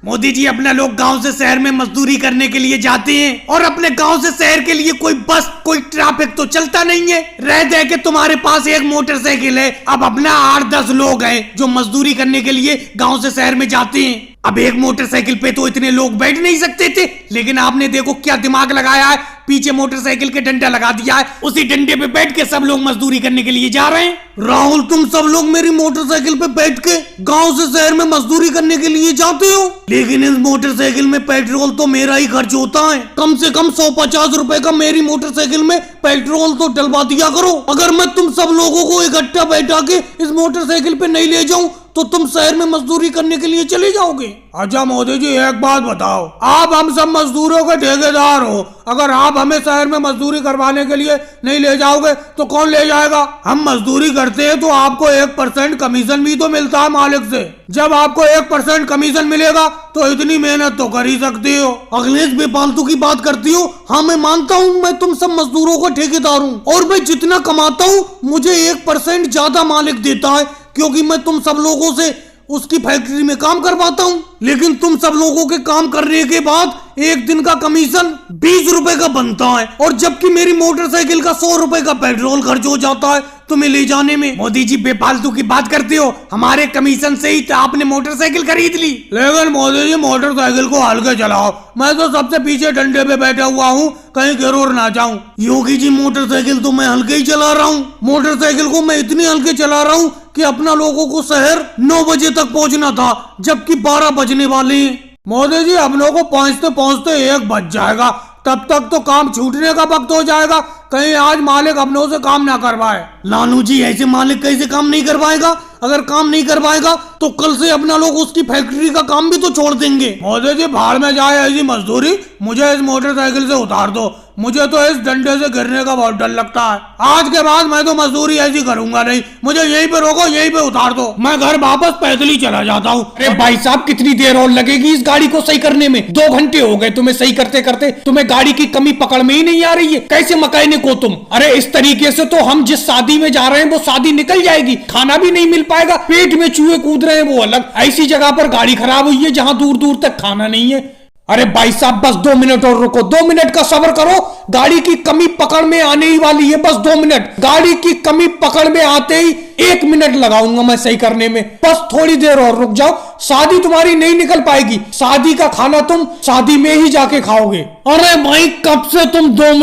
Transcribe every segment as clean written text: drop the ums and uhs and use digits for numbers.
मोदी जी, अपना लोग गांव से शहर में मजदूरी करने के लिए जाते हैं और अपने गांव से शहर के लिए कोई बस कोई ट्रैफिक तो चलता नहीं है। रह दे के तुम्हारे पास एक मोटरसाइकिल है। अब अपना 8-10 लोग हैं जो मजदूरी करने के लिए गांव से शहर में जाते हैं। अब एक मोटरसाइकिल पे तो इतने लोग बैठ नहीं सकते थे, लेकिन आपने देखो क्या दिमाग लगाया है, पीछे मोटरसाइकिल के डंडा लगा दिया है, उसी डंडे पे बैठ के सब लोग मजदूरी करने के लिए जा रहे हैं। राहुल, तुम सब लोग मेरी मोटरसाइकिल पे बैठ के गांव से शहर में मजदूरी करने के लिए जाते हो, लेकिन इस मोटरसाइकिल में पेट्रोल तो मेरा ही खर्च होता है। कम से कम 150 रुपए का मेरी मोटरसाइकिल में पेट्रोल तो डलवा दिया करो। अगर मैं तुम सब लोगों को इकट्ठा बैठा के इस मोटरसाइकिल पे नहीं ले जाऊं तो तुम शहर में मजदूरी करने के लिए चले जाओगे। अच्छा मोदी जी, एक बात बताओ, आप हम सब मजदूरों के ठेकेदार हो, अगर आप हमें शहर में मजदूरी करवाने के लिए नहीं ले जाओगे तो कौन ले जाएगा? हम मजदूरी करते हैं तो आपको 1% कमीशन भी तो मिलता है मालिक से। जब आपको 1% कमीशन मिलेगा तो इतनी मेहनत तो कर ही सकती हो। अखिलेश बेफालतू की बात करती हो। हाँ, मैं मानता हूँ मैं तुम सब मजदूरों का ठेकेदार हूँ और मैं जितना कमाता हूँ मुझे 1% ज्यादा मालिक देता है, क्योंकि मैं तुम सब लोगों से उसकी फैक्ट्री में काम करवाता हूँ। लेकिन तुम सब लोगों के काम करने के बाद एक दिन का कमीशन 20 रुपए का बनता है, और जबकि मेरी मोटरसाइकिल का 100 रुपए का पेट्रोल खर्च हो जाता है तुम्हें ले जाने में। मोदी जी, बेफालतू की बात करते हो। हमारे कमीशन से ही तो आपने मोटरसाइकिल खरीद ली। लेकिन मोदी जी, मोटरसाइकिल को हल्के चलाओ। मैं तो सबसे पीछे डंडे पे बैठा हुआ हूँ, कहीं गिरोर ना जाऊं। योगी जी, मोटरसाइकिल तो मैं हल्के ही चला रहा हूँ। मोटरसाइकिल को मैं इतनी हल्के चला रहा हूँ कि अपना लोगों को शहर 9 बजे तक पहुंचना था, जबकि 12 बजने वाले हैं। मोदी जी, अपनों को पहुंचते पहुंचते 1 बज जाएगा, तब तक तो काम छूटने का वक्त हो जाएगा। कहीं आज मालिक अपनों से काम ना करवाए। लालू जी, ऐसे मालिक कैसे काम नहीं करवाएगा? अगर काम नहीं करवाएगा तो कल से अपना लोग उसकी फैक्ट्री का काम भी तो छोड़ देंगे। मोदी जी, भाड़ में जाए ऐसी मजदूरी, मुझे इस मोटरसाइकिल से उतार दो। मुझे तो इस डंडे से गिरने का बहुत डर लगता है। आज के बाद मैं तो मजदूरी ऐसी करूंगा नहीं। मुझे यहीं पे रोको, यहीं पे उतार दो, मैं घर वापस पैदल ही चला जाता हूँ। अरे भाई साहब, कितनी देर और लगेगी इस गाड़ी को सही करने में? 2 घंटे हो गए तुम्हें सही करते करते। तुम्हें गाड़ी की कमी पकड़ में ही नहीं आ रही है। कैसे मैकेनिक हो तुम? अरे इस तरीके से तो हम जिस शादी में जा रहे हैं वो शादी निकल जाएगी, खाना भी नहीं मिल पाएगा, पेट में चूहे कूद रहे हैं वो अलग। ऐसी जगह पर गाड़ी खराब हुई है जहां दूर दूर तक खाना नहीं है। अरे भाई साहब, बस 2 मिनट और रुको, 2 मिनट का सब्र करो। गाड़ी की कमी पकड़ में आने ही वाली है, बस 2 मिनट। गाड़ी की कमी पकड़ में आते ही 1 मिनट लगाऊंगा मैं सही करने में। बस थोड़ी देर और रुक जाओ। शादी तुम्हारी नहीं निकल पाएगी। शादी का खाना तुम शादी में ही जाके खाओगे। अरे भाई, कब से तुम 2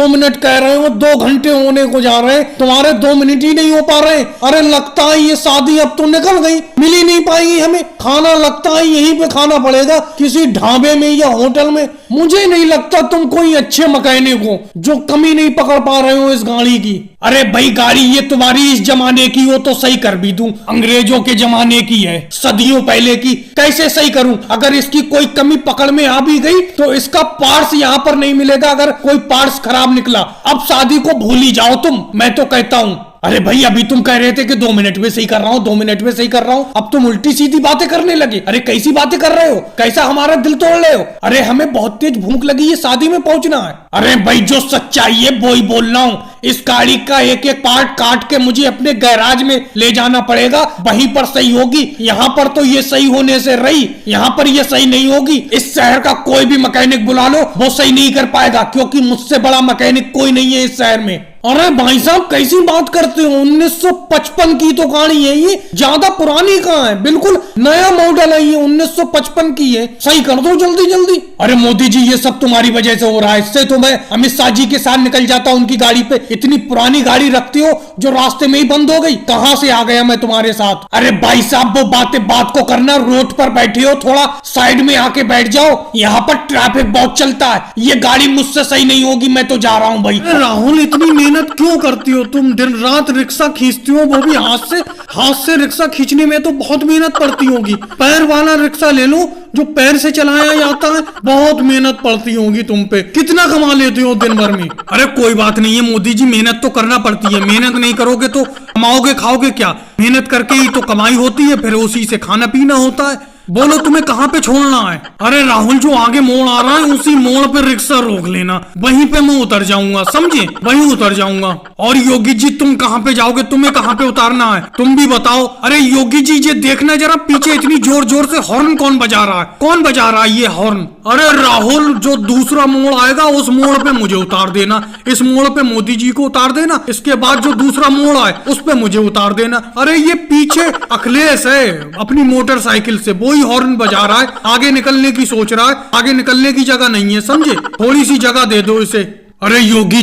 मिनट कह रहे हो? 2 घंटे होने को जा रहे हैं, तुम्हारे 2 मिनट ही नहीं हो पा रहे। अरे लगता है ये शादी अब तो निकल गई, मिल ही नहीं पाएगी हमें। खाना लगता है यहीं पे खाना पड़ेगा, किसी ढाबे में या होटल में। मुझे नहीं लगता तुम कोई अच्छे मैकेनिक हो जो कमी नहीं पकड़ पा रहे हो इस गाड़ी की। अरे भाई, गाड़ी ये तुम्हारी इस जमाने की हो तो सही कर भी दूं, अंग्रेजों के जमाने की है, सदियों पहले की। कैसे सही करूं? अगर इसकी कोई कमी पकड़ में आ भी गई तो इसका पार्ट्स यहाँ पर नहीं मिलेगा अगर कोई पार्ट्स खराब निकला। अब शादी को भूल ही जाओ तुम, मैं तो कहता हूँ। अरे भाई, अभी तुम कह रहे थे कि 2 मिनट में सही कर रहा हूँ, 2 मिनट में सही कर रहा हूँ, अब तुम उल्टी सीधी बातें करने लगे। अरे कैसी बातें कर रहे हो? कैसा हमारा दिल तोड़ रहे हो? अरे हमें बहुत तेज भूख लगी है, शादी में पहुंचना है। अरे भाई, जो सच्चाई है वो ही बोल रहा हूँ। इस गाड़ी का एक एक पार्ट काट के मुझे अपने गैराज में ले जाना पड़ेगा, वहीं पर सही होगी। यहाँ पर तो ये सही होने से रही, यहाँ पर ये सही नहीं होगी। इस शहर का कोई भी मैकेनिक बुला लो, वो सही नहीं कर पाएगा, क्योंकि मुझसे बड़ा मैकेनिक कोई नहीं है इस शहर में। अरे भाई साहब, कैसी बात करते हो? 1955 की तो गाड़ी है ये, ज्यादा पुरानी कहाँ है? बिल्कुल नया मॉडल है ये, 1955 की है। सही कर दो जल्दी जल्दी। अरे मोदी जी, ये सब तुम्हारी वजह से हो रहा है। इससे तो मैं अमित शाह जी के साथ निकल जाता उनकी गाड़ी पे। इतनी पुरानी गाड़ी रखती हो जो रास्ते में ही बंद हो गई। कहां से आ गया मैं तुम्हारे साथ? अरे भाई साहब, वो बातें बात को करना। रोड पर बैठे हो, थोड़ा साइड में आके बैठ जाओ। यहाँ पर ट्रैफिक बहुत चलता है, ये गाड़ी मुझसे सही नहीं होगी, मैं तो जा रहा हूँ भाई। राहुल, इतनी मेहनत क्यों करती हो तुम? दिन रात रिक्शा खींचती हो, वो भी हाथ से। हाथ से रिक्शा खींचने में तो बहुत मेहनत पड़ती होगी। पैर वाला रिक्शा ले लो जो पैर से चलाया जाता है, बहुत मेहनत पड़ती होगी तुम पे। कितना कमा लेते हो दिन भर में? अरे कोई बात नहीं है मोदी जी, मेहनत तो करना पड़ती है। मेहनत नहीं करोगे तो कमाओगे खाओगे क्या? मेहनत करके ही तो कमाई होती है, फिर उसी से खाना पीना होता है। बोलो तुम्हें कहाँ पे छोड़ना है? अरे राहुल, जो आगे मोड़ आ रहा है उसी मोड़ पे रिक्शा रोक लेना, वहीं पे मैं उतर जाऊंगा, समझे? वहीं उतर जाऊंगा। और योगी जी तुम कहाँ पे जाओगे? तुम्हें कहाँ पे उतारना है तुम भी बताओ। अरे योगी जी ये देखना जरा, पीछे इतनी जोर जोर से हॉर्न कौन बजा रहा है? कौन बजा रहा है ये हॉर्न? अरे राहुल, जो दूसरा मोड़ आएगा उस मोड़ पे मुझे उतार देना, इस मोड़ पे मोदी जी को उतार देना, इसके बाद जो दूसरा मोड़ आए उस पे मुझे उतार देना। अरे ये पीछे अखिलेश है अपनी मोटरसाइकिल से, वो ही हॉर्न बजा रहा है, आगे निकलने की सोच रहा है, आगे निकलने की जगह नहीं है, समझे? थोड़ी सी जगह दे दो इसे। अरे योगी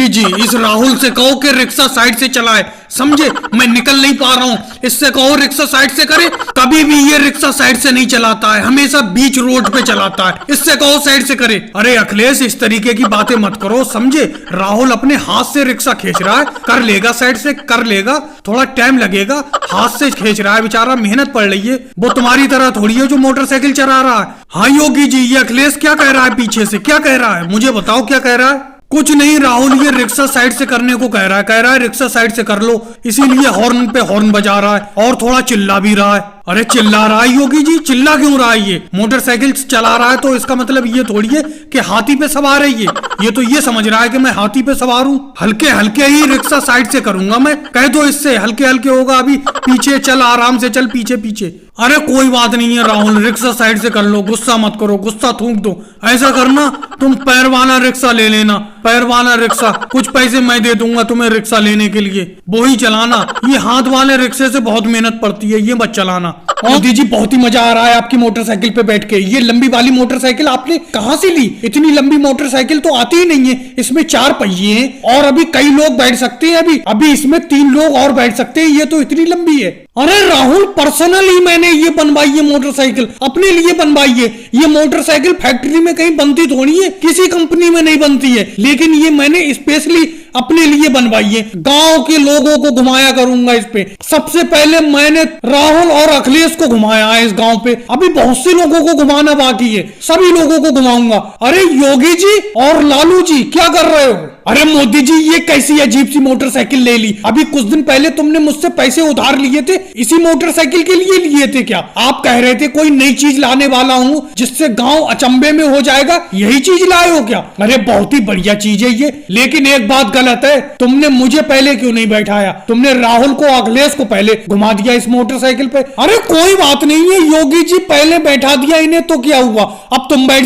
जी इस राहुल से कहो कि रिक्शा साइड से चलाए, समझे? मैं निकल नहीं पा रहा हूँ, इससे कहो रिक्शा साइड से करे। कभी भी ये रिक्शा साइड से नहीं चलाता है, हमेशा बीच रोड पे चलाता है, इससे कहो साइड से करे। अरे अखिलेश, इस तरीके की बातें मत करो, समझे? राहुल अपने हाथ से रिक्शा खींच रहा है, कर लेगा साइड से, कर लेगा, थोड़ा टाइम लगेगा, हाथ से खींच रहा है बेचारा, मेहनत पड़ रही है, वो तुम्हारी तरह थोड़ी है जो मोटरसाइकिल चला रहा है। हाँ योगी जी, ये अखिलेश क्या कह रहा है पीछे से? क्या कह रहा है मुझे बताओ, क्या कह रहा है? कुछ नहीं राहुल, ये रिक्शा साइड से करने को कह रहा है रिक्शा साइड से कर लो, इसीलिए हॉर्न पे हॉर्न बजा रहा है और थोड़ा चिल्ला भी रहा है। अरे चिल्ला रहा है योगी जी, चिल्ला क्यों रहा है? ये मोटरसाइकिल चला रहा है तो इसका मतलब ये थोड़ी है कि हाथी पे सवार है ये तो ये समझ रहा है कि मैं हाथी पे सवार हूँ। हल्के हल्के ही रिक्शा साइड से करूंगा मैं, कह दो इससे, हल्के हल्के होगा, अभी पीछे चल, आराम से चल, पीछे पीछे। अरे कोई बात नहीं है राहुल, रिक्शा साइड से कर लो, गुस्सा मत करो, गुस्सा थूक दो। ऐसा करना, तुम पैर वाला रिक्शा ले लेना, पैर वाला रिक्शा, कुछ पैसे मैं दे दूंगा तुम्हें रिक्शा लेने के लिए, वो ही चलाना। ये हाथ वाले रिक्शे से बहुत मेहनत पड़ती है, ये मत चलाना। मोदी जी बहुत ही मजा आ रहा है आपकी मोटरसाइकिल पे बैठ के। ये लंबी वाली मोटरसाइकिल आपने कहाँ से ली? इतनी लंबी मोटरसाइकिल तो आती ही नहीं है, इसमें 4 पहिए हैं और अभी कई लोग बैठ सकते हैं, अभी इसमें 3 लोग और बैठ सकते हैं, ये तो इतनी लंबी है। अरे राहुल, पर्सनली मैंने ये बनवाई है मोटरसाइकिल, अपने लिए बनवाई है। ये मोटरसाइकिल फैक्ट्री में कहीं बनती थोड़ी है, किसी कंपनी में नहीं बनती है, लेकिन ये मैंने स्पेशली अपने लिए बनवाई है। गांव के लोगों को घुमाया करूंगा इस पे। सबसे पहले मैंने राहुल और अखिलेश को घुमाया है इस गांव पे, अभी बहुत से लोगों को घुमाना बाकी है, सभी लोगों को घुमाऊंगा। अरे योगी जी और लालू जी क्या कर रहे हो? अरे मोदी जी, ये कैसी अजीब सी मोटरसाइकिल ले ली? अभी कुछ दिन पहले तुमने मुझसे पैसे उधार लिए थे, इसी मोटरसाइकिल के लिए लिए थे क्या? आप कह रहे थे कोई नई चीज लाने वाला हूँ जिससे गांव अचंभे में हो जाएगा, यही चीज लाए हो क्या? अरे बहुत ही बढ़िया चीज है ये, लेकिन एक बात गलत है, तुमने मुझे पहले क्यों नहीं बैठाया? तुमने राहुल को, अखिलेश को पहले घुमा दिया इस मोटरसाइकिल पे। अरे कोई बात नहीं है योगी जी, पहले बैठा दिया इन्हें तो क्या हुआ, अब तुम बैठ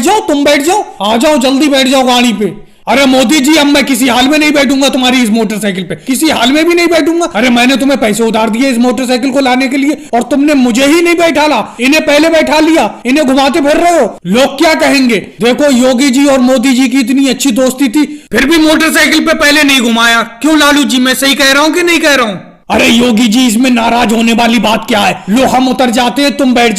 जाओ, आ जाओ, जल्दी बैठ जाओ गाड़ी पे। अरे मोदी जी, अब मैं किसी हाल में नहीं बैठूंगा तुम्हारी इस मोटरसाइकिल पे, किसी हाल में भी नहीं बैठूंगा। अरे मैंने तुम्हें पैसे उधार दिए इस मोटरसाइकिल को लाने के लिए और तुमने मुझे ही नहीं बैठाला, इन्हें पहले बैठा लिया, इन्हें घुमाते फिर रहे हो, लोग क्या कहेंगे? देखो योगी जी और मोदी जी की इतनी अच्छी दोस्ती थी, फिर भी मोटरसाइकिल पे पहले नहीं घुमाया, क्यों लालू जी? मैं सही कह रहा हूँ कि नहीं कह रहा हूँ? अरे योगी जी, इसमें नाराज होने वाली बात क्या है? लो हम उतर जाते हैं, तुम बैठ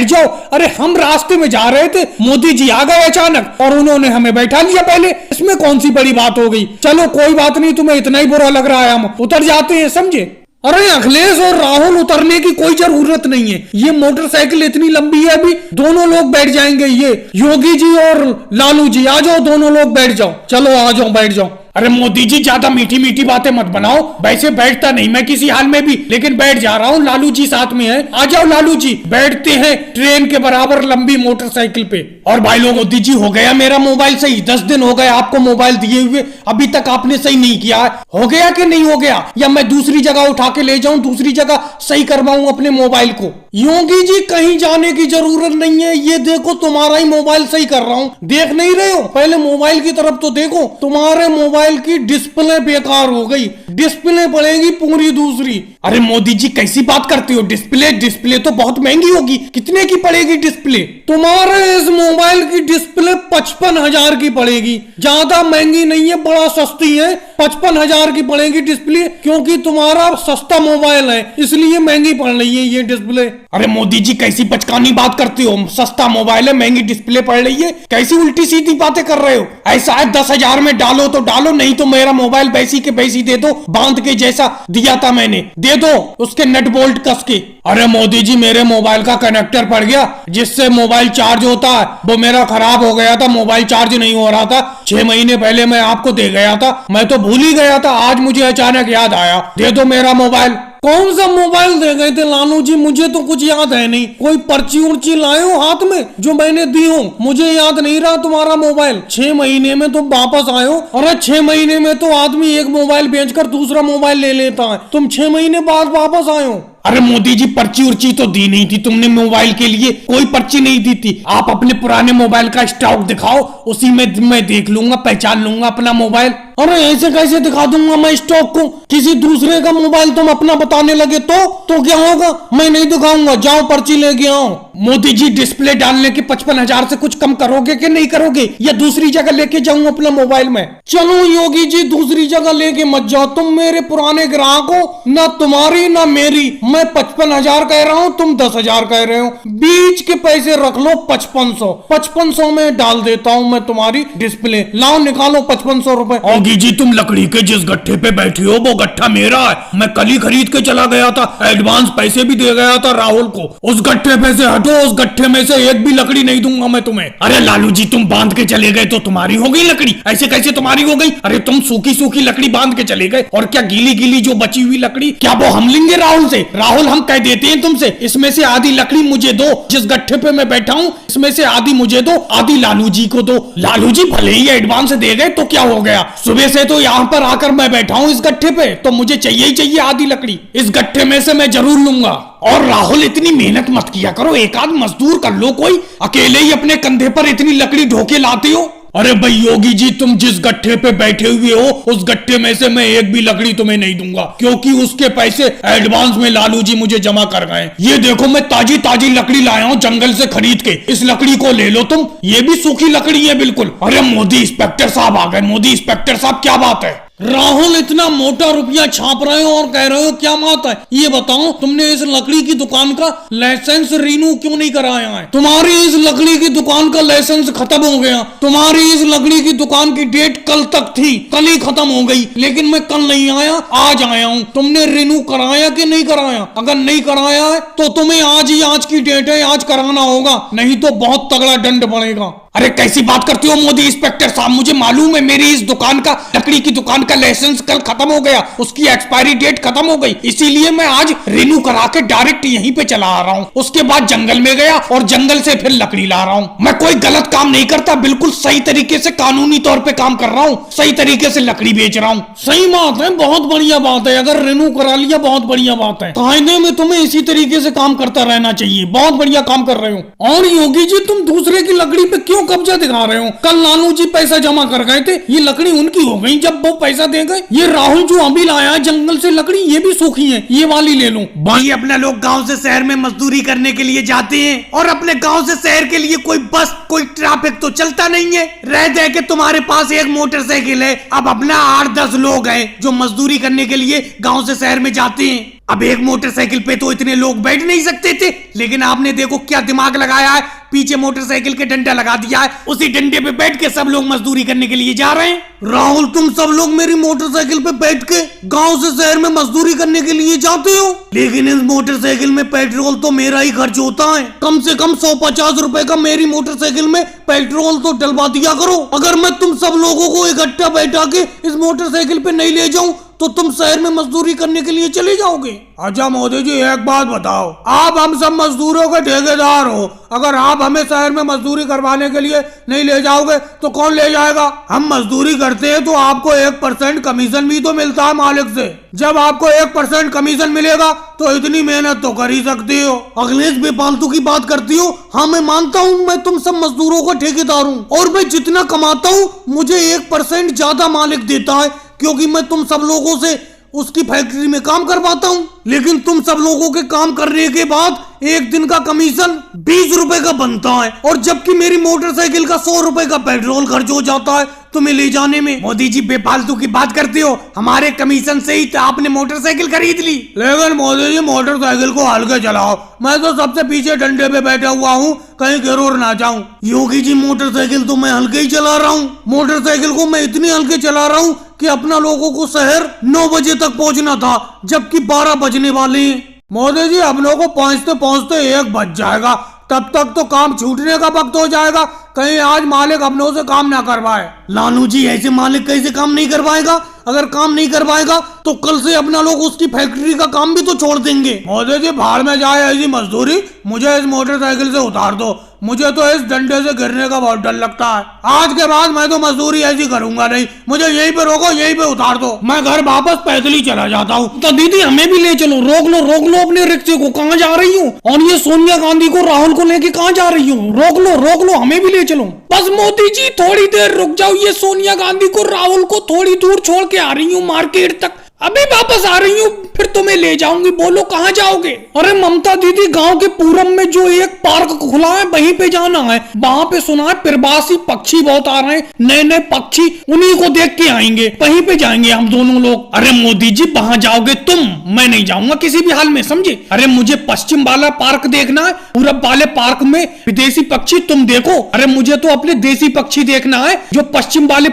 जाओ। अरे हम रास्ते में जा रहे थे, मोदी जी आ गए अचानक और उन्होंने हमें बैठा लिया पहले, इसमें कौन सी बड़ी बात हो गई? चलो कोई बात नहीं, तुम्हें इतना ही बुरा लग रहा है, हम उतर जाते हैं, समझे? अरे अखिलेश और राहुल, उतरने की कोई जरूरत नहीं है, ये मोटरसाइकिल इतनी लंबी है, अभी दोनों लोग बैठ जाएंगे। ये योगी जी और लालू जी आ जाओ, दोनों लोग बैठ जाओ, चलो आ जाओ, बैठ जाओ। अरे मोदी जी, ज्यादा मीठी मीठी बातें मत बनाओ, वैसे बैठता नहीं मैं किसी हाल में भी, लेकिन बैठ जा रहा हूँ, लालू जी साथ में है, आ जाओ लालू जी, बैठते हैं ट्रेन के बराबर लंबी मोटरसाइकिल पे। और भाई लोग, मोदी जी हो गया मेरा मोबाइल सही, 10 दिन हो गए आपको मोबाइल दिए हुए, अभी तक आपने सही नहीं किया है, हो गया कि नहीं हो गया? या मैं दूसरी जगह उठा के ले जाऊं, दूसरी जगह सही करवाऊं अपने मोबाइल को? योगी जी कहीं जाने की जरूरत नहीं है, ये देखो तुम्हारा ही मोबाइल सही कर रहा हूँ, देख नहीं रहे हो? पहले मोबाइल की तरफ तो देखो, तुम्हारे मोबाइल की डिस्प्ले बेकार हो गई, डिस्प्ले पड़ेगी पूरी दूसरी। अरे मोदी जी कैसी बात करते हो? डिस्प्ले तो बहुत महंगी होगी, कितने की पड़ेगी डिस्प्ले? तुम्हारे इस मोबाइल की डिस्प्ले 55,000 की पड़ेगी, ज्यादा महंगी नहीं है, बड़ा सस्ती है, 55,000 की पड़ेगी डिस्प्ले, क्योंकि तुम्हारा सस्ता मोबाइल है इसलिए महंगी पड़ रही है ये डिस्प्ले। अरे मोदी जी कैसी बचकानी बात करते हो? सस्ता मोबाइल है, महंगी डिस्प्ले पड़ रही है, कैसी उल्टी सीधी बातें कर रहे हो? ऐसा है 10,000 में डालो तो डालो, नहीं तो मेरा मोबाइल वैसी के वैसी दे दो, बांध के जैसा दिया था मैंने, दे दो उसके नट बोल्ट कस के। अरे मोदी जी, मेरे मोबाइल का कनेक्टर पड़ गया जिससे मोबाइल चार्ज होता है, वो मेरा खराब हो गया था, मोबाइल चार्ज नहीं हो रहा था, 6 महीने पहले मैं आपको दे गया था, मैं तो भूल ही गया था, आज मुझे अचानक याद आया, दे दो मेरा मोबाइल। कौन सा मोबाइल दे गए थे लालू जी? मुझे तो कुछ याद है नहीं। कोई पर्ची उर्ची लाए हो हाथ में जो मैंने दी हो? मुझे याद नहीं रहा तुम्हारा मोबाइल। 6 महीने में तुम वापस आए हो। अरे 6 महीने में तो आदमी एक मोबाइल बेचकर दूसरा मोबाइल ले लेता है, तुम 6 महीने बाद वापस आए हो। अरे मोदी जी, पर्ची उर्ची तो दी नहीं थी तुमने मोबाइल के लिए, कोई पर्ची नहीं दी थी। आप अपने पुराने मोबाइल का स्टॉक दिखाओ, उसी में मैं देख लूंगा, पहचान लूंगा अपना मोबाइल। अरे ऐसे कैसे दिखा दूंगा मैं स्टॉक को? किसी दूसरे का मोबाइल तुम अपना बताने लगे तो क्या होगा? मैं नहीं दिखाऊंगा, जाओ पर्ची लेके आओ। मोदी जी, डिस्प्ले डालने के 55,000 से कुछ कम करोगे कि नहीं करोगे, या दूसरी जगह लेके जाऊं अपना मोबाइल में? चलो योगी जी, दूसरी जगह लेके मत जाओ, तुम मेरे पुराने ग्राहक हो, ना तुम्हारी ना मेरी। मैं 55,000 कह रहा हूँ, तुम 10,000 कह रहे हो, बीच के पैसे रख लो 5500। 5500 में डाल देता हूँ मैं तुम्हारी डिस्प्ले। लाओ निकालो 5500 रुपए। योगी जी, तुम लकड़ी के जिस गट्ठे पे बैठी हो वो गट्ठा मेरा है, मैं कल ही खरीद के चला गया था, एडवांस पैसे भी दे गया था राहुल को। उस गट्ठे पे से हटो, उस गट्ठे में से एक भी लकड़ी नहीं दूंगा मैं तुम्हें। अरे लालू जी, तुम बांध के चले गए तो तुम्हारी हो गई लकड़ी? ऐसे कैसे तुम्हारी हो गई? अरे तुम सूखी सूखी लकड़ी बांध के चले गए, और क्या गीली गीली जो बची हुई लकड़ी क्या वो हम लेंगे राहुल से? राहुल, हम कह देते हैं तुमसे, इसमें से आधी लकड़ी मुझे दो, जिस गट्ठे पे मैं बैठा हूँ इसमें से आधी मुझे दो, आधी लालू जी को दो। लालू जी भले ही एडवांस दे गए तो क्या हो गया, सुबह से तो यहाँ पर आकर मैं बैठा हूँ इस गट्ठे पे, तो मुझे चाहिए ही चाहिए आधी लकड़ी। इस गट्ठे में से मैं जरूर लूंगा। और राहुल, इतनी मेहनत मत किया करो, एक आध मजदूर कर लो कोई, अकेले ही अपने कंधे पर इतनी लकड़ी ढोके लाते हो। अरे भाई योगी जी, तुम जिस गट्ठे पे बैठे हुए हो उस गट्ठे में से मैं एक भी लकड़ी तुम्हें नहीं दूंगा, क्योंकि उसके पैसे एडवांस में लालू जी मुझे जमा कर गए। ये देखो, मैं ताजी ताजी लकड़ी लाया हूँ जंगल से खरीद के, इस लकड़ी को ले लो तुम, ये भी सूखी लकड़ी है बिल्कुल। अरे मोदी इंस्पेक्टर साहब आ गए। मोदी इंस्पेक्टर साहब, क्या बात है? राहुल, इतना मोटा रुपया छाप रहे हो और कह रहे हो क्या बात है? ये बताओ, तुमने इस लकड़ी की दुकान का लाइसेंस रिन्यू क्यों नहीं कराया है? तुम्हारी इस लकड़ी की दुकान का लाइसेंस खत्म हो गया। तुम्हारी इस लकड़ी की दुकान की डेट कल तक थी, कल ही खत्म हो गई, लेकिन मैं कल नहीं आया, आज आया हूँ। तुमने रिन्यू कराया कि नहीं कराया? अगर नहीं कराया है तो तुम्हें आज ही, आज की डेट है, आज कराना होगा, नहीं तो बहुत तगड़ा दंड पड़ेगा। अरे कैसी बात करते हो मोदी इंस्पेक्टर साहब, मुझे मालूम है मेरी इस दुकान का, लकड़ी की दुकान का लाइसेंस कल खत्म हो गया, उसकी एक्सपायरी डेट खत्म हो गई, इसीलिए मैं आज रिन्यू करा के डायरेक्ट यहीं पे चला आ रहा हूँ। उसके बाद जंगल में गया और जंगल से फिर लकड़ी ला रहा हूँ। मैं कोई गलत काम नहीं करता, बिल्कुल सही तरीके से कानूनी तौर पे काम कर रहा हूँ, सही तरीके से लकड़ी बेच रहा हूँ। सही बात है, बहुत बढ़िया बात है, अगर रिन्यू करा लिया बहुत बढ़िया बात है। कायदे में तुम्हें इसी तरीके से काम करता रहना चाहिए, बहुत बढ़िया काम कर रहे हो। और योगी जी, तुम दूसरे की लकड़ी पे क्यों कब्जा दिखा रहे हो? कल लालू जी पैसा जमा कर गए थे, ये लकड़ी उनकी हो गई जब वो पैसा दे गए। ये राहुल जो अभी लाया है जंगल से लकड़ी, ये भी सूखी है, ये वाली ले लूं। भाई, अपना लोग गांव से शहर में मजदूरी करने के लिए जाते हैं, और अपने गांव से शहर के लिए कोई बस, कोई ट्रैफिक तो चलता नहीं है। रह दे के तुम्हारे पास एक मोटरसाइकिल है, अब अपना 8-10 लोग हैं जो मजदूरी करने के लिए गांव से शहर में जाते हैं। अब एक मोटरसाइकिल पे तो इतने लोग बैठ नहीं सकते थे, लेकिन आपने देखो क्या दिमाग लगाया है, पीछे मोटरसाइकिल के डंडा लगा दिया है, उसी डंडे पे बैठ के सब लोग मजदूरी करने के लिए जा रहे हैं। राहुल, तुम सब लोग मेरी मोटरसाइकिल पे बैठ के गांव से शहर में मजदूरी करने के लिए जाते हो, लेकिन इस मोटरसाइकिल में पेट्रोल तो मेरा ही खर्च होता है। कम से कम 150 रुपए का मेरी मोटरसाइकिल में पेट्रोल तो डलवा दिया करो। अगर मैं तुम सब लोगों को इकट्ठा बैठा के इस मोटरसाइकिल पे नहीं ले जाऊं तो तुम शहर में मजदूरी करने के लिए चले जाओगे। अच्छा मोदी जी, एक बात बताओ, आप हम सब मजदूरों के ठेकेदार हो, अगर आप हमें शहर में मजदूरी करवाने के लिए नहीं ले जाओगे तो कौन ले जाएगा? हम मजदूरी करते हैं तो आपको 1% कमीशन भी तो मिलता है मालिक से। जब आपको 1% कमीशन मिलेगा तो इतनी मेहनत तो कर ही सकती हो। अखिलेश बेफालतू की बात करती हो। हाँ, मैं मानता हूँ, मैं तुम सब मजदूरों का ठेकेदार हूँ, और मैं जितना कमाता हूँ मुझे 1% ज्यादा मालिक देता है, क्योंकि मैं तुम सब लोगों से उसकी फैक्ट्री में काम करवाता हूँ। लेकिन तुम सब लोगों के काम करने के बाद एक दिन का कमीशन 20 रुपए का बनता है, और जबकि मेरी मोटरसाइकिल का 100 रुपए का पेट्रोल खर्च हो जाता है तुम्हें ले जाने में। मोदी जी, बेफालतू की बात करते हो, हमारे कमीशन से ही तो आपने मोटरसाइकिल खरीद ली। लेकिन मोदी जी, मोटरसाइकिल को हल्के चलाओ, मैं तो सबसे पीछे डंडे पे बैठा हुआ हूँ, कहीं गिरोर ना जाऊं। योगी जी, मोटरसाइकिल तो मैं हल्के ही चला रहा हूँ, मोटरसाइकिल को मैं इतनी हल्के चला रहा हूँ कि अपना लोगों को शहर 9 बजे तक पहुंचना था, जबकि 12 बजने वाले हैं। मोदी जी, हम लोग को पहुंचते पहुंचते 1 बज जाएगा, तब तक तो काम छूटने का वक्त हो जाएगा, कहीं आज मालिक अपनों से काम ना करवाए। लालू जी, ऐसे मालिक कैसे काम नहीं करवाएगा? अगर काम नहीं करवाएगा तो कल से अपना लोग उसकी फैक्ट्री का काम भी तो छोड़ देंगे। मोदी जी, भाड़ में जाए ऐसी मजदूरी, मुझे इस मोटरसाइकिल से उतार दो, मुझे तो इस डंडे से गिरने का बहुत डर लगता है। आज के बाद मैं तो मजदूरी ऐसी करूंगा नहीं, मुझे यहीं पे रोको, यहीं पे उतार दो, मैं घर वापस पैदल ही चला जाता हूँ। तो दीदी हमें भी ले चलो, रोक लो अपने रिक्शे को, कहाँ जा रही हूँ? और ये सोनिया गांधी को, राहुल को लेके कहाँ जा रही हूँ? रोक लो, हमें भी ले चलो। बस मोदी जी थोड़ी देर रुक जाओ, ये सोनिया गांधी को, राहुल को थोड़ी दूर छोड़ के आ रही हूँ मार्केट तक, अभी वापस आ रही हूँ, फिर तुम्हें ले जाऊंगी। बोलो कहाँ जाओगे? अरे ममता दीदी, गांव के पूरब में जो एक पार्क खुला है वहीं पे जाना है। वहाँ पे सुना है प्रवासी पक्षी बहुत आ रहे हैं, नए पक्षी, उन्हीं को देख के आएंगे, वहीं पे जाएंगे हम दोनों लोग। अरे मोदी जी, वहाँ जाओगे तुम, मैं नहीं जाऊंगा किसी भी हाल में, समझे? अरे मुझे पश्चिम वाला पार्क देखना है, पूरब वाले पार्क में विदेशी पक्षी तुम देखो। अरे मुझे तो अपने देसी पक्षी देखना है जो पश्चिम वाले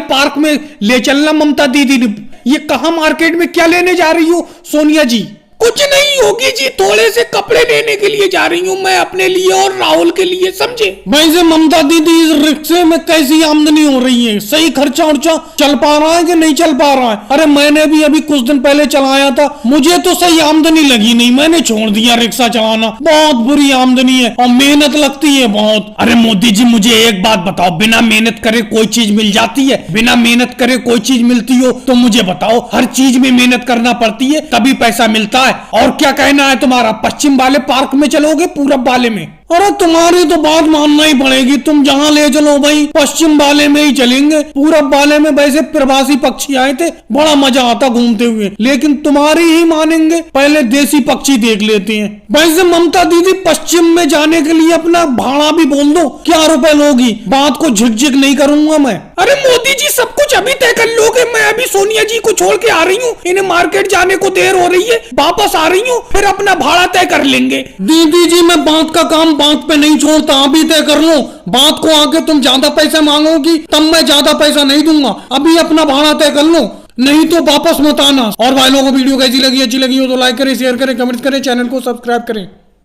पार्क में ले चलना ममता दीदी ने। ये कहाँ मार्केट में क्या लेने जा रही हो सोनिया जी? कुछ नहीं होगी जी, थोड़े से कपड़े लेने के लिए जा रही हूँ मैं, अपने लिए और राहुल के लिए, समझे? वैसे ममता दीदी, इस रिक्शे में कैसी आमदनी हो रही है? सही खर्चा उर्चा चल पा रहा है कि नहीं चल पा रहा है? अरे मैंने भी अभी कुछ दिन पहले चलाया था, मुझे तो सही आमदनी लगी नहीं, मैंने छोड़ दिया रिक्शा चलाना। बहुत बुरी आमदनी है और मेहनत लगती है बहुत। अरे मोदी जी, मुझे एक बात बताओ, बिना मेहनत करे कोई चीज मिल जाती है? बिना मेहनत करे कोई चीज मिलती हो तो मुझे बताओ। हर चीज में मेहनत करना पड़ती है, तभी पैसा मिलता है। और क्या कहना है तुम्हारा? पश्चिम वाले पार्क में चलोगे, पूरब वाले में? अरे तुम्हारी तो बात मानना ही पड़ेगी, तुम जहाँ ले चलो भाई, पश्चिम वाले में ही चलेंगे। पूरब वाले में वैसे प्रवासी पक्षी आए थे, बड़ा मजा आता घूमते हुए, लेकिन तुम्हारी ही मानेंगे, पहले देसी पक्षी देख लेते हैं। वैसे ममता दीदी, पश्चिम में जाने के लिए अपना भाड़ा भी बोल दो, क्या रुपए लोगी? बात को झिकझिक नहीं करूंगा मैं। अरे मोदी जी, सब कुछ अभी तय कर लोगे? मैं अभी सोनिया जी को छोड़ के आ रही हूँ, इन्हें मार्केट जाने को देर हो रही है, वापस आ रही हूँ, फिर अपना भाड़ा तय कर लेंगे। दीदी जी, मैं बात का काम बात पे नहीं छोड़ता, अभी तय कर लो। बात को आगे तुम ज्यादा पैसा मांगोगी तब मैं ज्यादा पैसा नहीं दूंगा, अभी अपना भाड़ा तय कर लो, नहीं तो वापस मत आना। और भाई लोगों को वीडियो कैसी लगी, अच्छी लगी हो तो लाइक करें, शेयर करें, कमेंट करें, चैनल को सब्सक्राइब करें।